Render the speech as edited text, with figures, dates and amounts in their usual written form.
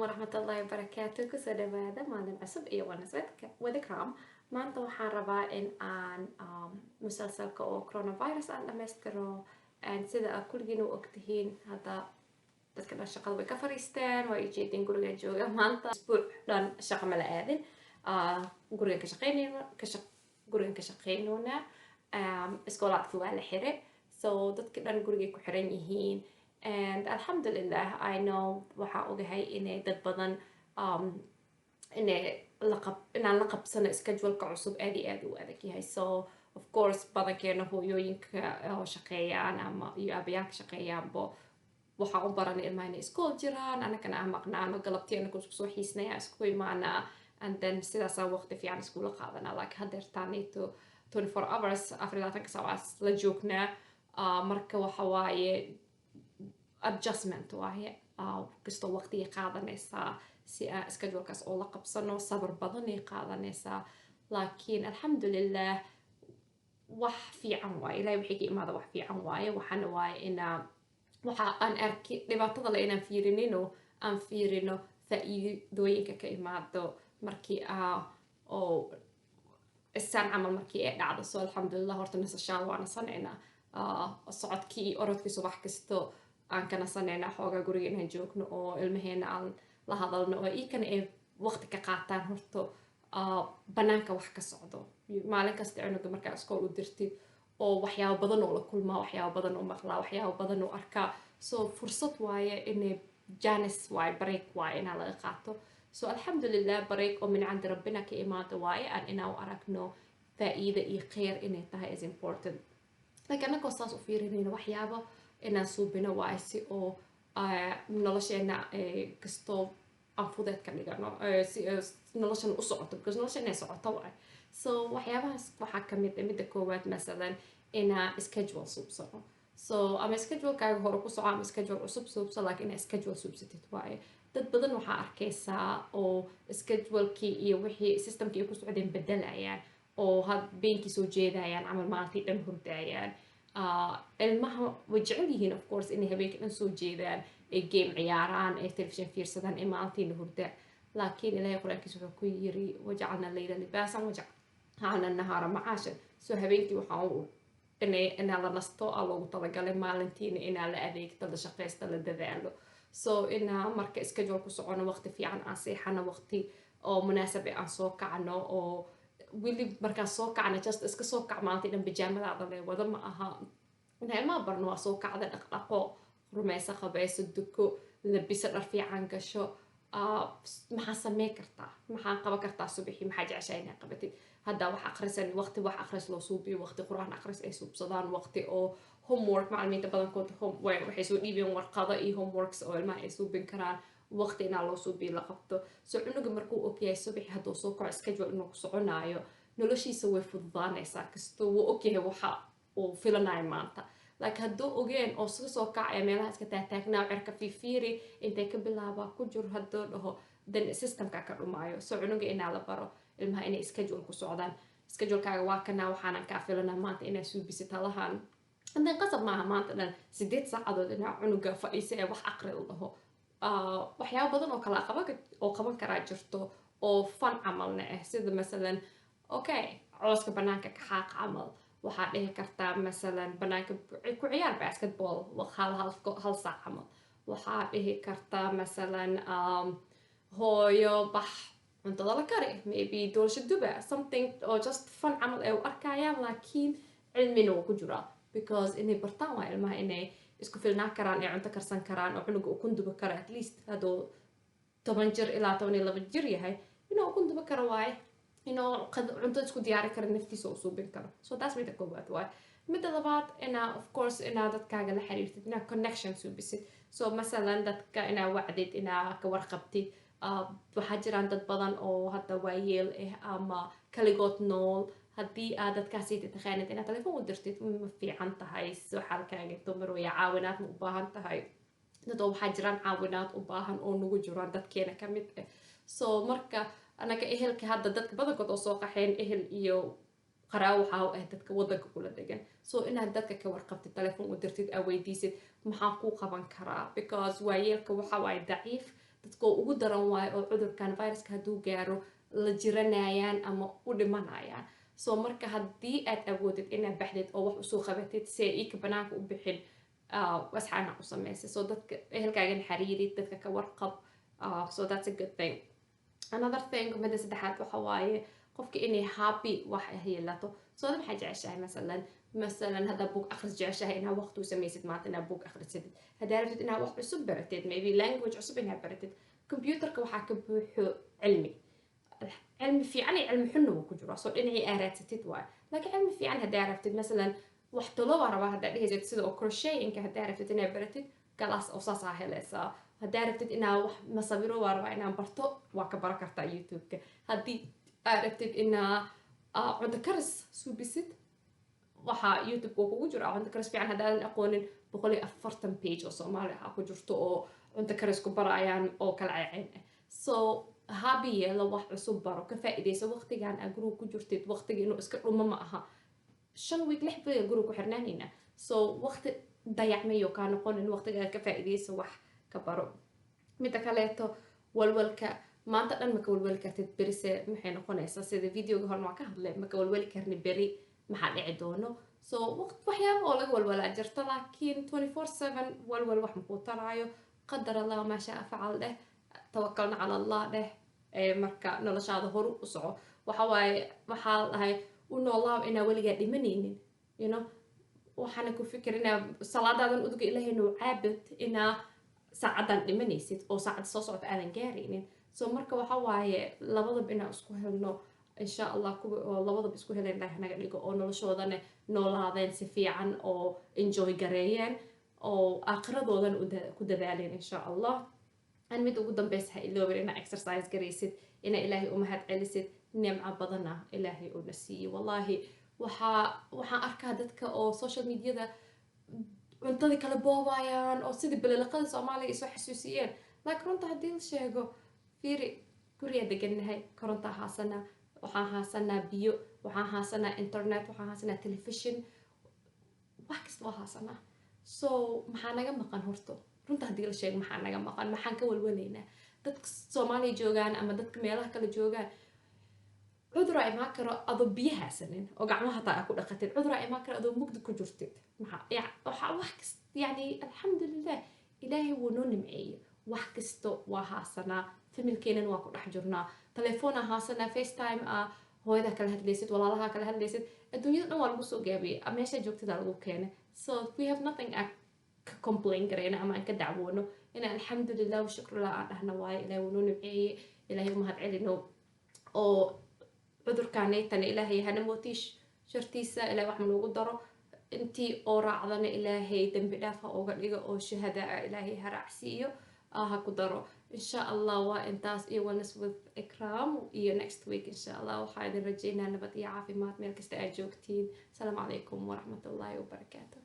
ورحمة الله وبركاته kusoo dhawaada maalin cusub iyo wadakraam maanta waxaan rabaa in aan musalsalka oo coronavirus aan dhamaystiro sida aad kulligiin u ogtihiin hadda dadka dhan shaqada way ka fariisteen way jeedeen guriga jooga maanta isbuuc dhan shaqo ma la aadin gurigan ka shaqeynona iskoolaadka waa la xiray so dadka dhan gurigay ku xiran yihiin and alhamdulillah I know waxa ogahay inay dad badan inaan la qabsano schedule-ka cusub aad iyo aad u adag yahay so of course badankeena hooyooyinka oo shaqeeyaan ama iyo aabayaal ka shaqeeyaanbo waxaan u baranay ilmaha inay iskool jiraan anagana aan maqnaano galabteena ku soo xiisnaya isku imaanaa and then sidaasaan waqti fiican iskula qaadanaa like hadeertaanito 24 hours 24 saacadood la joognaa marka waxa waaye adjustment waaye kastoo waqtiga qaadanaysaa si aan schedule-kaas oo la qabsano sabar badan ay qaadanaysaa laakiin alxamdulillah wax fiican waaye ilaahay wixii ka imaada wax fiican waaye waxaana waaye inaa waxa aan arki dhibaatada le inaan fiirinino aan fiirino faa'iidooyinka ka imaado markii oo isaan camal markii ay dhacdo so alxamdulillah horta nasashaan waa nasanaynaa socodkii orodkii subax kasto aan ka nasanaynaa xoogaa guriga inaan joogno oo ilmaheena aan la hadalno oo iikana ay waqti ka qaataan horto banaanka wax ka socdo maalin kasta cunuga markaa iskool u dirtid oo waxyaabo badan oo la kulmaa waxyaabo badan oo maqlaa waxyaabo badan oo arkaa so fursad waaye inay janis waaye break waaye inaa laga qaato so alxamdulillah break oo min cindi rabbina ka imaado waaye aan inaa u aragno faa'iida iyo kheyr inay tahay is important like anagoo saas u fiirinayno waxyaabo inaan suubino waaye si oo nolosheena kastoo aan fudeed ka dhigano si noloshan u socoto because nolosha inay socoto waaye so waxyaabahaas waxaa kamid midda koowaad masalan inaa schedule suubsano so ama schedule-kaaga hore ku soco ama schedule cusub suubso laakiin inaa schedule suubsatid waaye dad badan waxaa arkaysaa oo schedule-kii iyo wixii systemkii ay ku socdeen bedelayaan oo beenkii soo jeedayaan camal maalintii dhan hurdaayaan ilmaha way jecel yihiin of course inay habeenkii dhan soo jeedaan ay game ciyaaraan ay television fiirsadaan ay maalintiina hurdaan laakiin ilaahay qur-aankiisa wuxuu ku yiri wajacalna layla libaasan wajacalna nahaara macaashan so habeenkii waxaan inaa la nasto aa loogu talagalay maalintiina inaa la adeegto la shaqaysto la dadaalo so inaa marka schedule ku socono waqti fiican aan seexano waqti oo munaasab aan soo kacno oo wili markaan soo kacna just iska soo kac maalintii dhan bijaamadaada le wada ma aha inaa ilmaha barno waa soo kacda dhaqdhaqo rumaysa qabayso duko labiso dhar fiican gasho maxaa samey kartaa maxaa qaban kartaa subaxii maxaa jeceshaa inaa qabatid hadda wax akhrisan waqti wax akhris loo suubiyo waqti quraan akhris ay suubsadaan waqti oo homework macallimiinta badankood waxay soo dhiibeen warqado iyo homeworks oo ilmaha ay suubin karaan waqti inaa loo suubiyo la qabto so cunuga markuu ogyahay subaxii hadduu soo kaco schedule inuu ku soconaayo noloshiisa way fududaanaysaa kastoo wuu ogyahay waxa uu filanayo maanta like hadduu ogeen oo iska soo kacaya meelaha iska taagtaagnaa cirka fiifiiri intay ka bilaabaa ku jiro hadduu dhaho then systemka ka dhumaayo so cunuga inaa la baro ilmaha inay schedule ku socdaan schedule-kaaga waa kanaa waxaanan kaa filanaa maanta inaa suubisid halahan haddeen qasab maaha maanta dhan 8 saacadood inaa cunuga fadhiisa ee wax aqri u dhaho waxyaabo badan oo kala qaban karaa jirto oo fun camalna ah sida masalan okay cooska banaanka ka xaaq camal waxaa dhihi kartaa masalan banaanka ku ciyaar basketball hal saac camal waxaa dhihi kartaa masalan hooyo bax cuntada la kari maybe doorsha duba something oo just fun camal ay u arkayaan laakiin cilmina wuu ku jiraa because inay bartaan waa ilmaha inay isku filnaan karaan ay cunto karsan karaan oo cunuga ukun duba karo at least hadduu 10 jir ilaa 12 jir yahay inuu ukun duba karo waaye inuu cunto isku diyaari karo naftiisa u suubin karo so taas midda koowaad waaye midda labaad inaa of course inaa dadkaaga la xiriirtid inaa connection suubisid so masalan dadka inaa wacdid inaa ka warqabtid waxaa jiraan dad badan oo hadda waayeel ah ama kaligood nool haddii aad dadkaasi taqaanid inaad telefoon u dirtid ma fiican tahay soo xaalkaaga dumar way caawinaad ma u baahan tahay dad oo waxaa jiraan caawinaad u baahan oo nagu jiraan dadkeena ka mid ah so marka anaga ehelka hadda dadka badankood oo soo qaxeen ehel iyo qaraawo waxaa u ah dadka wadanka kula degan so inaad dadka ka warqabtid telefoon u dirtid aa weydiisid maxaan kuu qaban karaa because waayeelka waxa waaye daciif dadka ugu daran waayo oo cudurkan viruska hadduu gaaro la jiranayaan ama u dhimanayaan. So marka haddii aad awoodid inaad baxdid oo wax usoo qabatid si ay ika banaanka u bixin wasxaana u samaysay. So dadka ehelkaagan xariirid, dadka ka warqab. So that's a good thing. Another thing mida saddexaad waxa waaye qofka inay happy wax yeelato. So hada maxaa jeceshahay مثلا هذا بوك أخرج جاشة هنا وقت وسميست معناتنا بوك أخرج سدد هذا عرفت إنها وقت عصب برتد maybe language عصب إنها برتد كمبيوتر كوحاك بحو علمي في عني علم حنو كجرا صار إنها آرات ستدوا لكن علم في عنها هذا عرفت مثلا وحتلو ورا هذا اللي هي زي تصير كروشيه إنك هذا عرفت إنها برتد كلاس أوصاص هلا هذا عرفت إنها مصابيرو ورا إنها برتو وكبركة تاع يوتيوب هذه عرفت إنها عند كرس سوبيست waxaa youtube kugu jira cunto karis fiican haddaadan aqoonin 140 page oo Soomaali ah ku jirto oo cunto karis ku barayaan oo kala ceeceen so habi yeelo wax cusub baro ka faa'iideyso waqtigan aad group ku jirtid waqtiga inuu iska dhumo ma aha 5 week 6 week group ku xirnaanina so waqti dayacmayo ka noqonin waqtiga ka faa'iideyso wax ka baro mid kaleeto walwalka maanta dhan ma ka walwali kartid berise maxay noqonaysaa sida videoga horna waan ka hadlay ma ka walwali karni beri maxaa dhici doono so waqt waxyaabo oo laga walwalaa jirta laakiin 24/7 walwal wax ma ku taraayo qadar Allah ma shaa facal dheh tawakkalna ala Allah dheh marka noloshaada hor u soco waxa waaye waxaa lahay u noolaaw inaa weligaa dhimanaynin you know waxaan ku fikirinaa salaadaadan uduga Ilaahay inuu caabud inaa saacadan dhimanaysid oo saacad soo socota aadan gaaraynin so marka waxa waaye labadaba inaan isku helno إن شاء الله لوضع بسكوه لين ده هناك نيجو أو نلشودن نولادن سفيعا أو enjoy جريان أو أقربودن كده بعلين إن شاء الله أنا مدو قدام بس هاي اللي هو إنه exercise جريسد إن إلهي أمهات علسد نعم عبدنا إلهي ونسي والله وحا أركادتك أو social media ده عندي كلا بوايان أو سيد بللقاء Soomaali إسوا حسوسيين لكن أنت هديل شيء فيري كوريا دقن هاي كرنتا حسنا waxaan haasanaa biyo waxaan haasanaa internet waxaan haasanaa television wax kasta waa haasanaa so maxaa naga maqan horto runta hadii la sheego maxaa naga maqan maxaan ka walwalaynaa dadka Soomaaliya joogaan ama dadka meelaha kale joogaan cudur ay ma karo adoo biyo haasanin oo gacmaha taa ku dhaqatid cudur ay ma karo adoo mugdi ku jirtid maxaa wax kasta yani alxamdulillah ilaahay wuu noo nimceeyay wax kasta waa haasanaa familkeenan waa ku dhex jirnaa telefoon haasana FaceTime hooyada kala hadlaysid walaalaha kala hadlaysid adduunyada dhan waa lagu soo gaabiyay meesha joogtada lagu keenay so we have nothing to complain garayna ama ka dacwoono ina alxamdulillah wa shukrillah aan dhahna waaye ilaahay wuu noo nimceeyay ilaahay u mahad celino oo cudurkaanaytan ilaahay hana mootish shartiisa ilaahay wax noogu daro intii oo raacdana ilaahay dambi dhaaf ooga dhigo oo shahada ilaahay haracsiiyo ha ku daro إن شاء الله وإنتاز ونس with إكرام next week إن شاء الله وحايد رجينا نبت عافي مات ملك استأجوكتين السلام عليكم ورحمة الله وبركاته